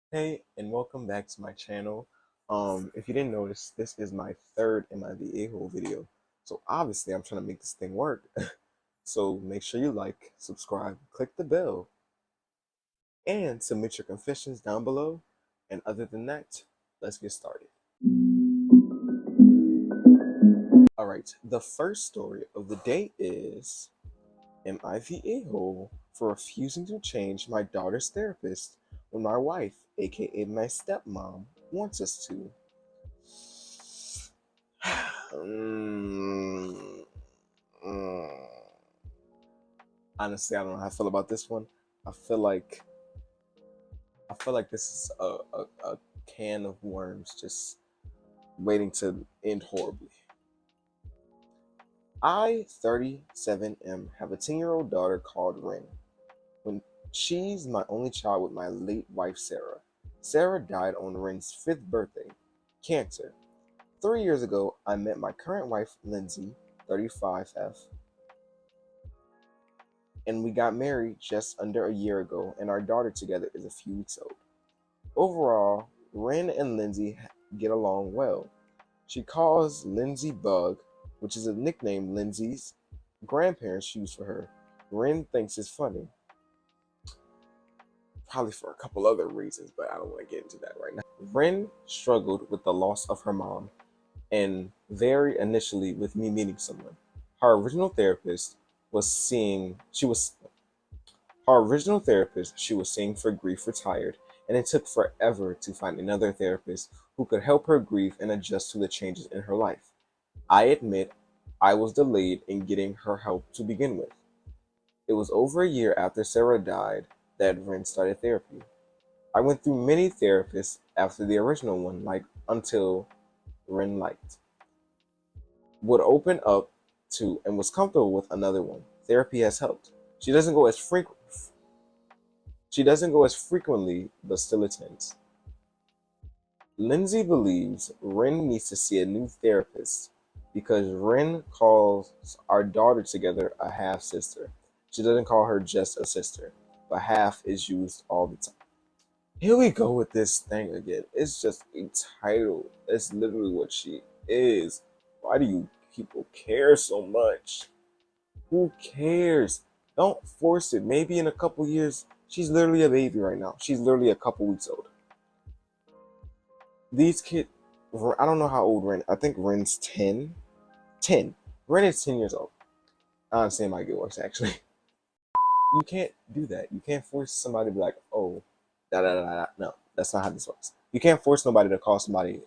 Hey, and welcome back to my channel. If you didn't notice, this is my third MIV a-hole video. So obviously I'm trying to make this thing work. So make sure you like, subscribe, click the bell, and submit your confessions down below. And other than that, let's get started. Alright, the first story of the day is MIV a-hole for refusing to change my daughter's therapist when my wife, aka my stepmom, wants us to. Mm, mm. Honestly, I don't know how I feel about this one. I feel like this is a can of worms just waiting to end horribly. I, 37M, have a 10-year-old daughter called Ren. When she's my only child with my late wife Sarah. Sarah died on Ren's 5th birthday, cancer. 3 years ago, I met my current wife Lindsay, 35F, and we got married just under a year ago, and our daughter together is a few weeks old. Overall, Ren and Lindsay get along well. She calls Lindsay Bug, which is a nickname Lindsay's grandparents use for her. Ren thinks it's funny, probably for a couple other reasons, but I don't want to get into that right now. Ren struggled with the loss of her mom, and very initially with me meeting someone. Her original therapist was seeing she was Our original therapist she was seeing for grief retired, and it took forever to find another therapist who could help her grieve and adjust to the changes in her life. I admit I was delayed in getting her help to begin with. It was over a year after Sarah died that Ren started therapy. I went through many therapists after the original one, like until Ren liked, would open up to, and was comfortable with another one. Therapy has helped. She doesn't go as frequent She doesn't go as frequently, but still attends. Lindsay believes Ren needs to see a new therapist because Ren calls our daughter together a half sister. She doesn't call her just a sister, but half is used all the time. Here we go with this thing again. It's just a title. It's literally what she is. Why do you people care so much? Who cares? Don't force it. Maybe in a couple years, she's literally a baby right now. She's literally a couple weeks old. These kids, I don't know how old Ren. I think Ren's 10. 10. Ren is 10 years old. I understand it might get worse actually. You can't do that. You can't force somebody to be like, oh, da da da da. No, that's not how this works. You can't force nobody to call somebody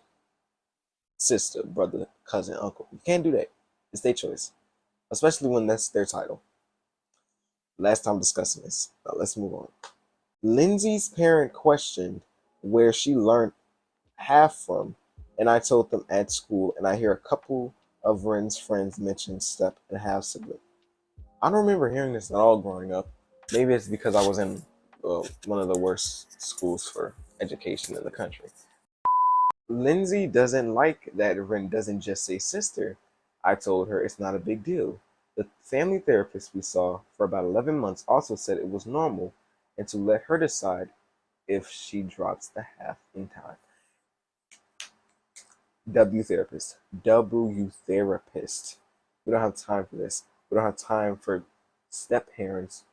sister, brother, cousin, uncle. You can't do that. It's their choice, especially when that's their title. Last time discussing this. Now let's move on. Lindsay's parent questioned where she learned half from, and I told them at school, and I hear a couple of Ren's friends mention step and half sibling. I don't remember hearing this at all growing up. Maybe it's because I was in one of the worst schools for education in the country. Lindsay doesn't like that Ren doesn't just say sister. I told her it's not a big deal. The family therapist we saw for about 11 months also said it was normal and to let her decide if she drops the half in time. W therapist. W therapist. We don't have time for this. We don't have time for step parents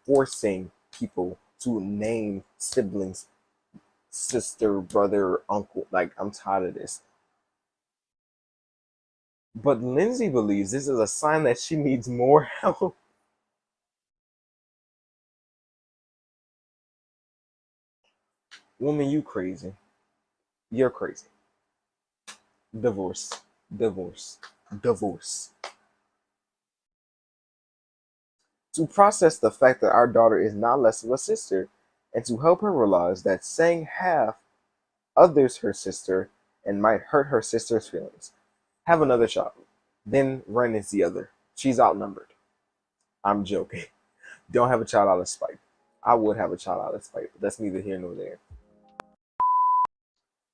forcing people to name siblings, sister, brother, uncle. Like, I'm tired of this. But Lindsay believes this is a sign that she needs more help. Woman, you crazy. You're crazy. Divorce. Divorce. Divorce. To process the fact that our daughter is not less of a sister, and to help her realize that saying half others her sister and might hurt her sister's feelings. Have another child. Then Ren is the other. She's outnumbered. I'm joking. Don't have a child out of spite. I would have a child out of spite, but that's neither here nor there.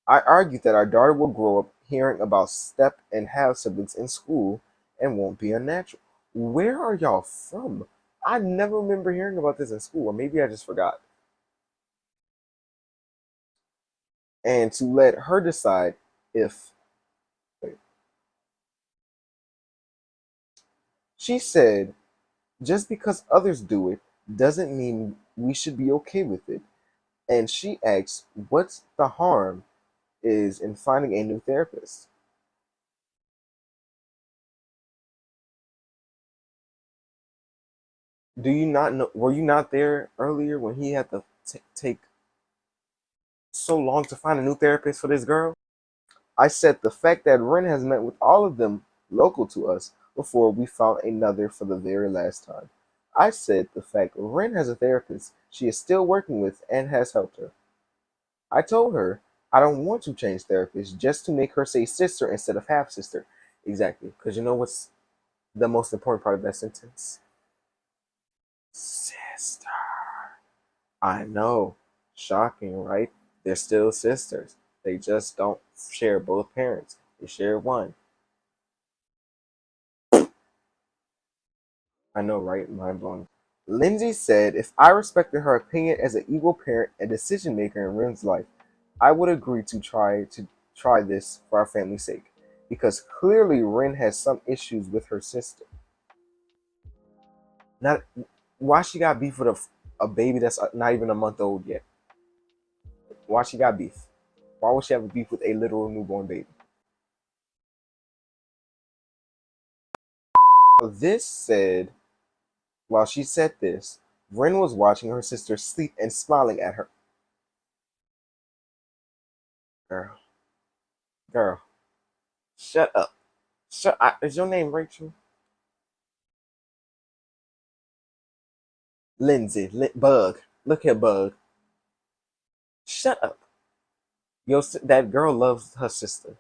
I argued that our daughter will grow up hearing about step and half siblings in school and won't be unnatural. Where are y'all from? I never remember hearing about this in school, or maybe I just forgot. and to let her decide if. Wait. She said, just because others do it doesn't mean we should be okay with it. And she asks, what's the harm is in finding a new therapist? Do you not know? Were you not there earlier when he had to take so long to find a new therapist for this girl? I said the fact that Ren has met with all of them local to us before we found another for the very last time. I said the fact Ren has a therapist she is still working with and has helped her. I told her I don't want to change therapists just to make her say sister instead of half sister. Exactly. Because you know what's the most important part of that sentence? Sister. I know. Shocking, right? They're still sisters. They just don't share both parents. They share one. I know, right? Mind blowing. Lindsay said if I respected her opinion as an equal parent and decision maker in Ren's life, I would agree to try this for our family's sake. Because clearly Ren has some issues with her sister. Not why she got beef with a baby that's not even a month old yet. Why she got beef? Why would she have a beef with a literal newborn baby? This said, while she said this, Ren was watching her sister sleep and smiling at her. Girl, girl, shut up. Is your name Rachel? Lindsay, Bug. Look here, Bug. Shut up. That girl loves her sister.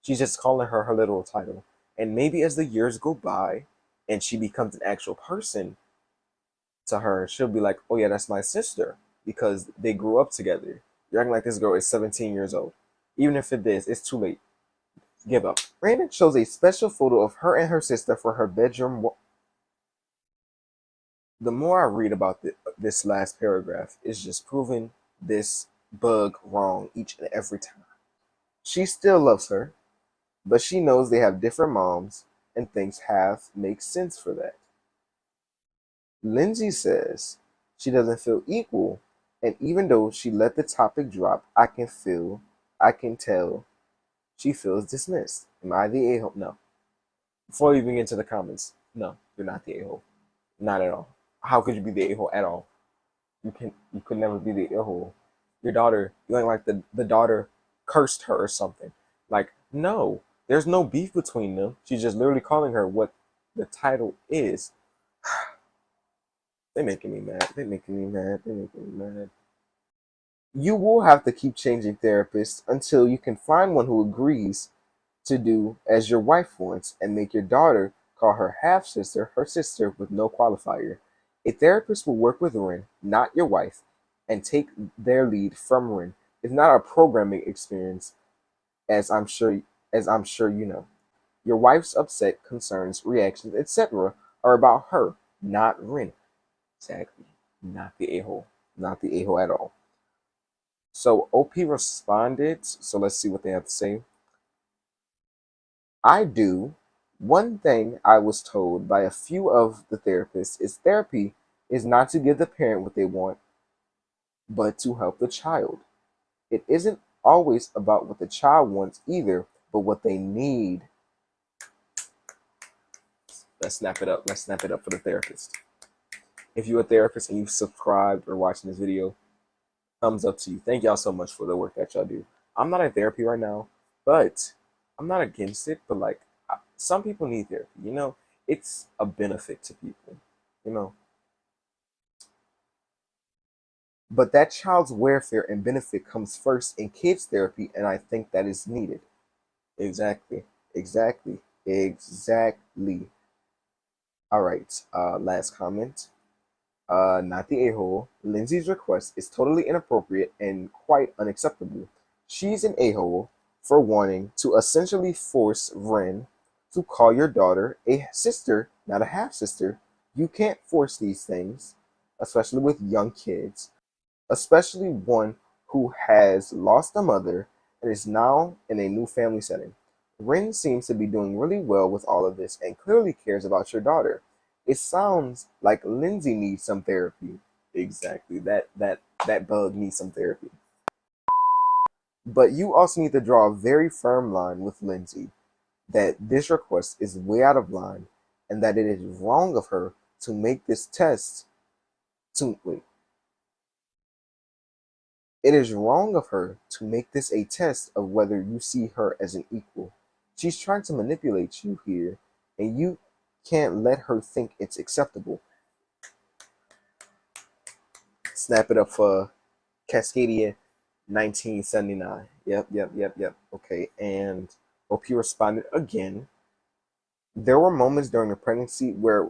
She's just calling her her literal title. And maybe as the years go by and she becomes an actual person to her, she'll be like, oh yeah, that's my sister. Because they grew up together. You're acting like this girl is 17 years old. Even if it is, it's too late. Give up. Brandon shows a special photo of her and her sister for her bedroom. The more I read about this last paragraph, it's just proving this bug wrong each and every time. She still loves her, but she knows they have different moms and things have make sense for that. Lindsay says she doesn't feel equal, and even though she let the topic drop, I can tell she feels dismissed. Am I the a hole? No. Before we even get into the comments, no, you're not the a hole. Not at all. How could you be the a hole at all? You could never be the a hole. Your daughter, you ain't like the daughter cursed her or something. Like, no, there's no beef between them. She's just literally calling her what the title is. They're making me mad. They're making me mad. They're making me mad. You will have to keep changing therapists until you can find one who agrees to do as your wife wants and make your daughter call her half sister her sister with no qualifier. A therapist will work with Ren, not your wife, and take their lead from Ren. It's not a programming experience, as I'm sure you know. Your wife's upset, concerns, reactions, etc. are about her, not Ren. Exactly. Not the a-hole. Not the a-hole at all. So OP responded. So let's see what they have to say. I do. One thing I was told by a few of the therapists is therapy is not to give the parent what they want, but to help the child. It isn't always about what the child wants either, but what they need. Let's snap it up. Let's snap it up for the therapist. If you're a therapist and you've subscribed or watching this video, thumbs up to you. Thank y'all so much for the work that y'all do. I'm not in therapy right now, but I'm not against it. But like, some people need therapy. You know, it's a benefit to people. You know, but that child's welfare and benefit comes first in kids therapy, and I think that is needed. Exactly. Exactly. Exactly. All right. Last comment. Not the a-hole. Lindsay's request is totally inappropriate and quite unacceptable. She's an a-hole for wanting to essentially force Ren to call your daughter a sister, not a half sister. You can't force these things, especially with young kids, especially one who has lost a mother and is now in a new family setting. Rin seems to be doing really well with all of this and clearly cares about your daughter. It sounds like Lindsay needs some therapy. Exactly. That bug needs some therapy. But you also need to draw a very firm line with Lindsay that this request is way out of line and that it is wrong of her to make this test to wait. It is wrong of her to make this a test of whether you see her as an equal. She's trying to manipulate you here, and you can't let her think it's acceptable. Snap it up for Cascadia 1979. Yep. Okay, and OP responded again. There were moments during the pregnancy where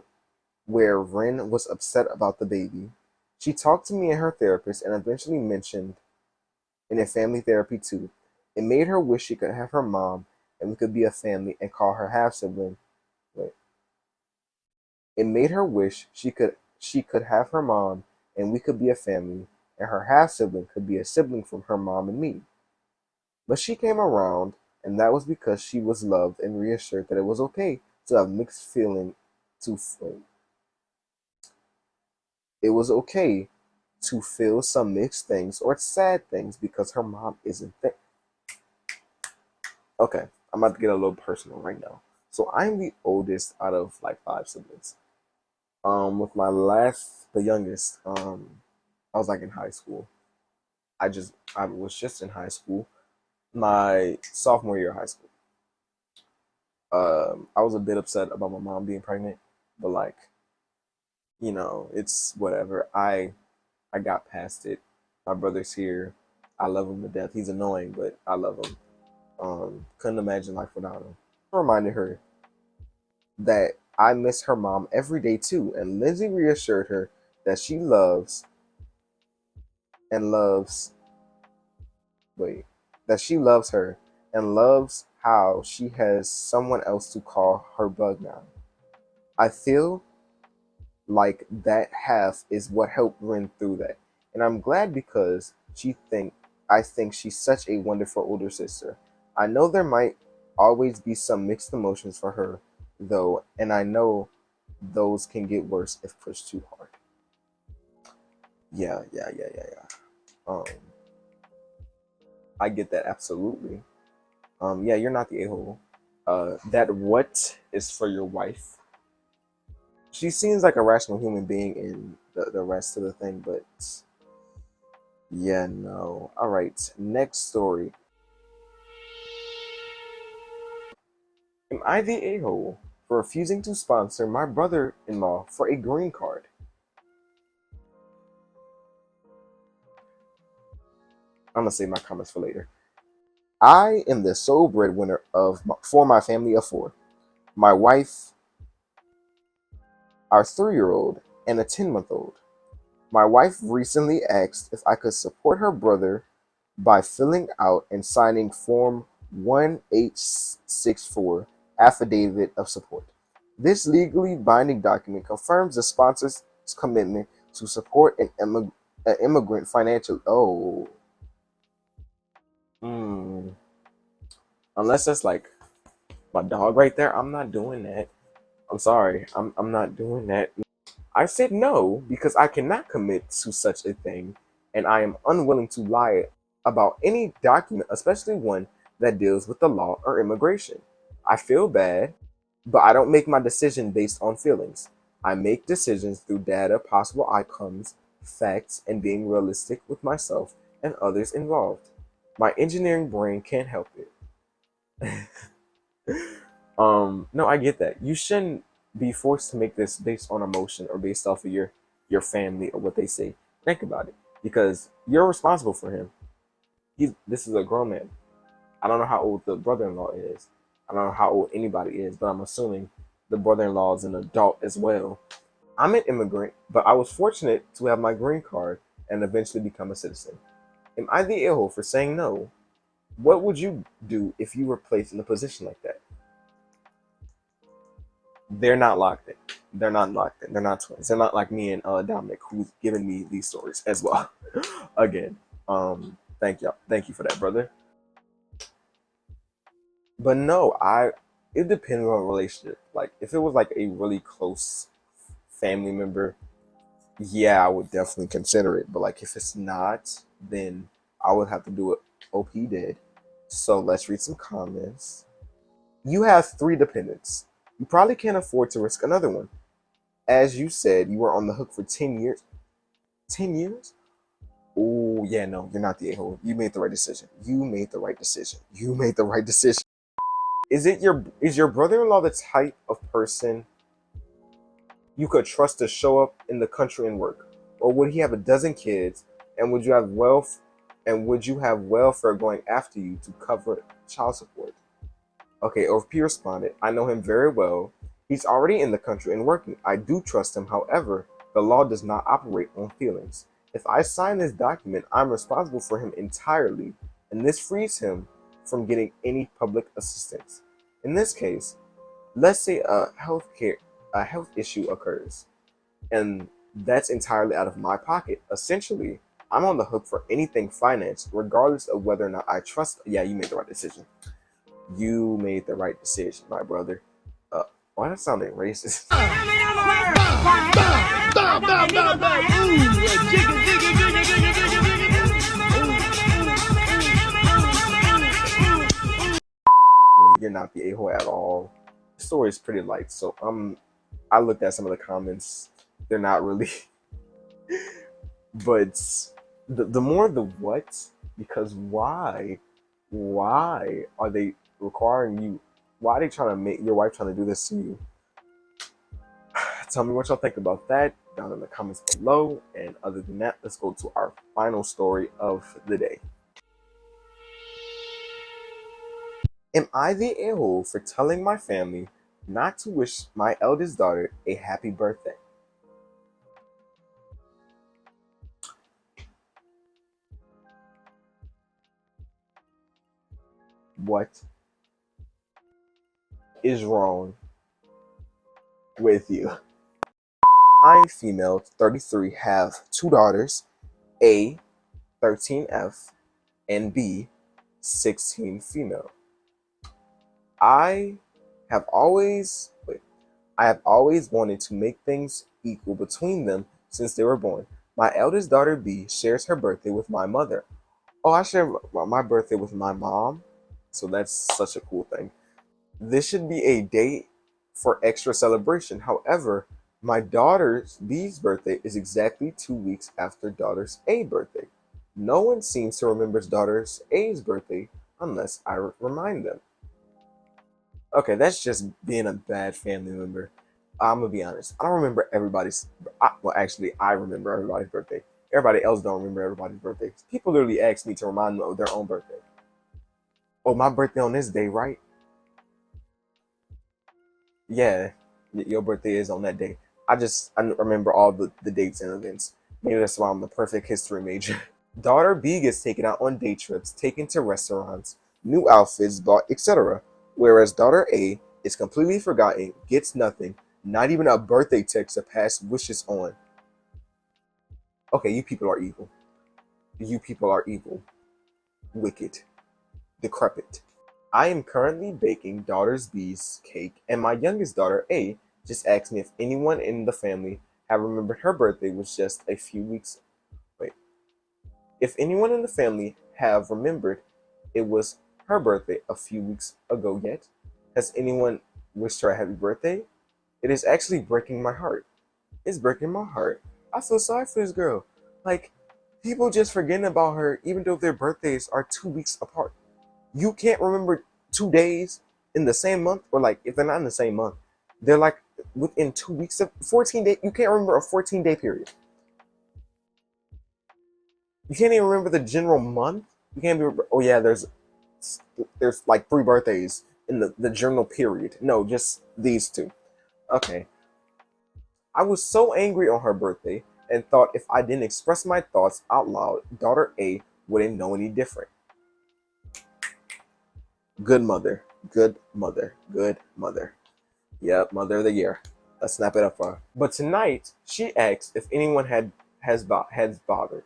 Rin was upset about the baby. She talked to me and her therapist and eventually mentioned in a family therapy too. It made her wish she could have her mom and we could be a family and call her half sibling. Wait. It made her wish she could have her mom and we could be a family and her half sibling could be a sibling from her mom and me. But she came around and that was because she was loved and reassured that it was okay to have mixed feeling to it was okay to feel some mixed things or sad things because her mom isn't there. Okay, I'm about to get a little personal right now. So I'm the oldest out of like five siblings. With the youngest, I was like in high school. I was just in high school, my sophomore year of high school. I was a bit upset about my mom being pregnant, but like, it's whatever. I got past it. My brother's here. I love him to death. He's annoying, but I love him. Couldn't imagine life without him. I reminded her that I miss her mom every day too, and Lindsay reassured her that she loves and loves wait that she loves her and loves how she has someone else to call her bug now. I feel like that half is what helped Rin through that. And I'm glad because I think she's such a wonderful older sister. I know there might always be some mixed emotions for her though, and I know those can get worse if pushed too hard. Yeah. Um I get that absolutely. Yeah, you're not the a-hole. That what is for your wife. She seems like a rational human being in the rest of the thing, but yeah, no. All right, next story. Am I the a-hole for refusing to sponsor my brother-in-law for a green card? I'm gonna save my comments for later. I am the sole breadwinner for my family of four. My wife, our 3-year-old, and a 10-month-old. My wife recently asked if I could support her brother by filling out and signing Form 1864 Affidavit of Support. This legally binding document confirms the sponsor's commitment to support an immigrant financially. Oh, hmm. Unless that's like my dog right there, I'm not doing that. I'm sorry, I'm not doing that. I said no because I cannot commit to such a thing, and I am unwilling to lie about any document, especially one that deals with the law or immigration. I feel bad, but I don't make my decision based on feelings. I make decisions through data, possible outcomes, facts, and being realistic with myself and others involved. My engineering brain can't help it. No, I get that. You shouldn't be forced to make this based on emotion or based off of your family or what they say. Think about it, because you're responsible for him. This is a grown man. I don't know how old the brother-in-law is. I don't know how old anybody is, but I'm assuming the brother-in-law is an adult as well. I'm an immigrant, but I was fortunate to have my green card and eventually become a citizen. Am I the a-hole for saying no? What would you do if you were placed in a position like that? They're not locked in. They're not locked in. They're not twins. They're not like me and Dominic, who's giving me these stories as well. Again, Thank you for that, brother. But no, it depends on relationship. Like if it was like a really close family member, yeah, I would definitely consider it. But like if it's not, then I would have to do it. OP did. So let's read some comments. You have three dependents. You probably can't afford to risk another one. As you said, you were on the hook for 10 years. 10 years? Oh, yeah, no, you're not the a-hole. You made the right decision. You made the right decision. You made the right decision. Is your brother-in-law the type of person you could trust to show up in the country and work? Or would he have a dozen kids and would you have welfare going after you to cover child support? Okay, OP responded, I know him very well. He's already in the country and working. I do trust him. However, the law does not operate on feelings. If I sign this document, I'm responsible for him entirely, and this frees him from getting any public assistance. In this case, let's say a health issue occurs, and that's entirely out of my pocket. Essentially, I'm on the hook for anything financed, regardless of whether or not I trust. Yeah, you made the right decision. You made the right decision, my brother. Why that sounding racist? You're not the a-hole at all. The story is pretty light, so I looked at some of the comments. They're not really, but the more the what, because why are they requiring you? Why are they trying to make your wife trying to do this to you? Tell me what y'all think about that down in the comments below. And other than that, let's go to our final story of the day. Am I the a-hole for telling my family not to wish my eldest daughter a happy birthday? What is wrong with you? I'm female, 33, have two daughters, A, 13F, and B, 16 female. I have always wanted to make things equal between them since they were born. My eldest daughter B shares her birthday with my mother. Oh, I share my birthday with my mom, so that's such a cool thing. This should be a day for extra celebration. However, my daughter's B's birthday is exactly 2 weeks after daughter's A's birthday. No one seems to remember daughter's A's birthday unless I remind them. Okay, that's just being a bad family member. I'm gonna be honest. I don't remember everybody's. Actually, I remember everybody's birthday. Everybody else don't remember everybody's birthday. People literally ask me to remind them of their own birthday. Oh, my birthday on this day, right? Yeah, your birthday is on that day. I remember all the dates and events. Maybe that's why I'm the perfect history major. Daughter B gets taken out on day trips, taken to restaurants, new outfits bought, etc. Whereas daughter A is completely forgotten, gets nothing, not even a birthday text to pass wishes on. Okay, you people are evil. You people are evil. Wicked. Decrepit. I am currently baking daughter's B's cake, and my youngest daughter A just asked me if anyone in the family had remembered her birthday was just a few weeks. Wait. If anyone in the family have remembered it was her birthday a few weeks ago yet? Has anyone wished her a happy birthday? It is actually breaking my heart. It's breaking my heart. I feel sorry for this girl. Like, people just forgetting about her even though their birthdays are 2 weeks apart. You can't remember 2 days in the same month, or like if they're not in the same month, they're like within 2 weeks of 14 days. You can't remember a 14-day period. You can't even remember the general month. You can't be. Oh yeah, there's like 3 birthdays in the general period. No, just these 2. Okay. I was so angry on her birthday and thought if I didn't express my thoughts out loud, daughter A wouldn't know any different. Good mother. Good mother. Good mother. Yep, mother of the year. Let's snap it up for her. But tonight, she asked if anyone has bothered.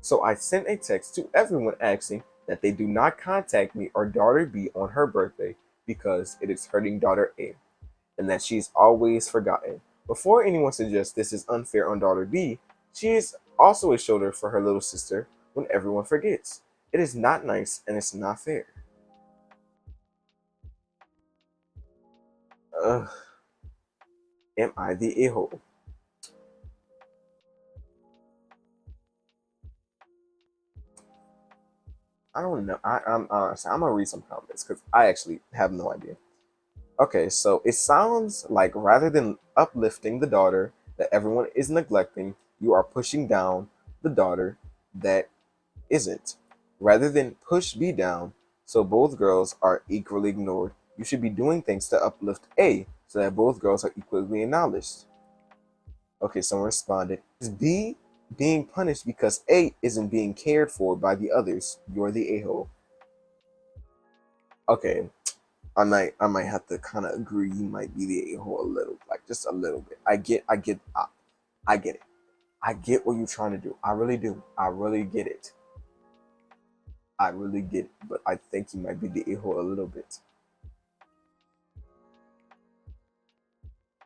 So I sent a text to everyone asking that they do not contact me or daughter B on her birthday because it is hurting daughter A and that she's always forgotten. Before anyone suggests this is unfair on daughter B, she is also a shoulder for her little sister when everyone forgets. It is not nice and it's not fair. Ugh, am I the a-hole? I don't know. I'm honestly, I'm gonna read some comments because I actually have no idea. Okay, so it sounds like rather than uplifting the daughter that everyone is neglecting, you are pushing down the daughter that isn't. Rather than push B down, so both girls are equally ignored, you should be doing things to uplift A so that both girls are equally acknowledged. Okay, someone responded. Is B being punished because A isn't being cared for by the others? You're the a-hole. Okay, I might have to kind of agree. You might be the a-hole a little, like just a little bit. I get it. I get what you're trying to do. I really do. I really get it. I really get it. But I think you might be the a-hole a little bit.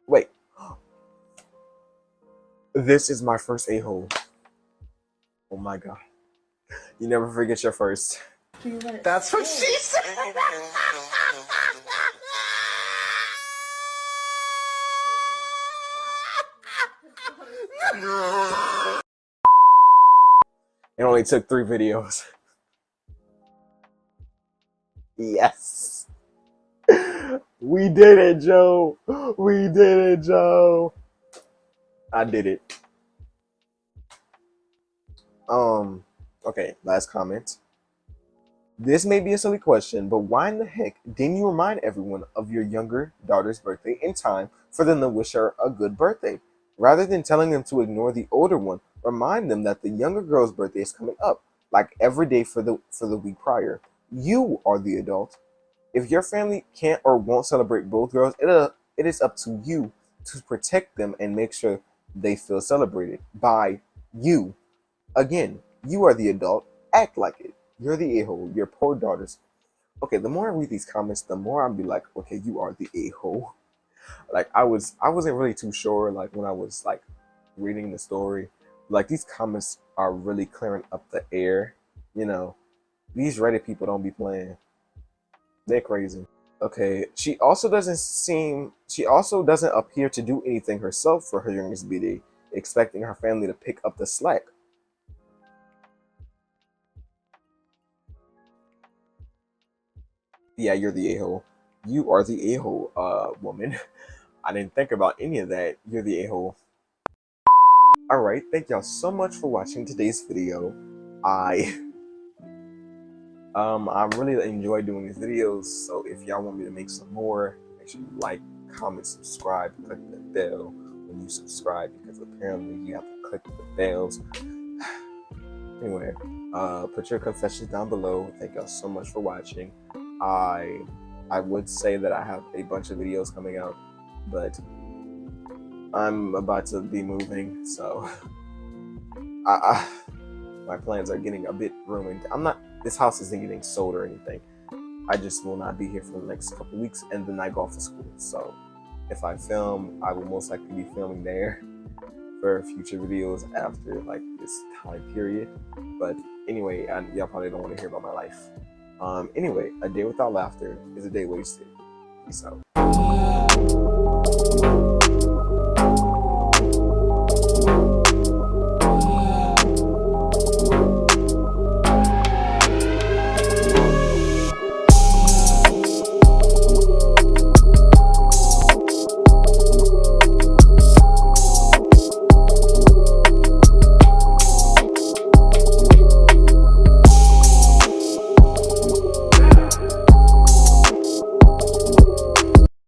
Wait, this is my first a-hole. Oh my god. You never forget your first. That's what she said. It only took 3 videos. Yes. We did it, Joe. We did it, Joe. I did it. Okay, last comment. This may be a silly question, but why in the heck didn't you remind everyone of your younger daughter's birthday in time for them to wish her a good birthday? Rather than telling them to ignore the older one, remind them that the younger girl's birthday is coming up, like every day for the week prior. You are the adult. If your family can't or won't celebrate both girls, it is up to you to protect them and make sure they feel celebrated by you. Again, you are the adult. Act like it. You're the a-hole. Your poor daughters. Okay, the more I read these comments, the more I'll be like, okay, you are the a-hole. Like I wasn't really too sure. Like when I was like reading the story, like these comments are really clearing up the air. You know, these Reddit people don't be playing. They're crazy. Okay, she also doesn't appear to do anything herself for her youngest BD, expecting her family to pick up the slack. Yeah, you're the a-hole. You are the a-hole, woman. I didn't think about any of that. You're the a-hole. Alright, thank y'all so much for watching today's video. I I really enjoy doing these videos, so if y'all want me to make some more, make sure you like, comment, subscribe, click the bell when you subscribe, because apparently you have to click the bells. Anyway, put your confessions down below. Thank y'all so much for watching. I would say that I have a bunch of videos coming out, but I'm about to be moving, so my plans are getting a bit ruined. This house isn't getting sold or anything. I just will not be here for the next couple weeks, and then I go off to school. So if I film, I will most likely be filming there for future videos after like this time period. But anyway, y'all probably don't want to hear about my life. Anyway, a day without laughter is a day wasted. Peace out.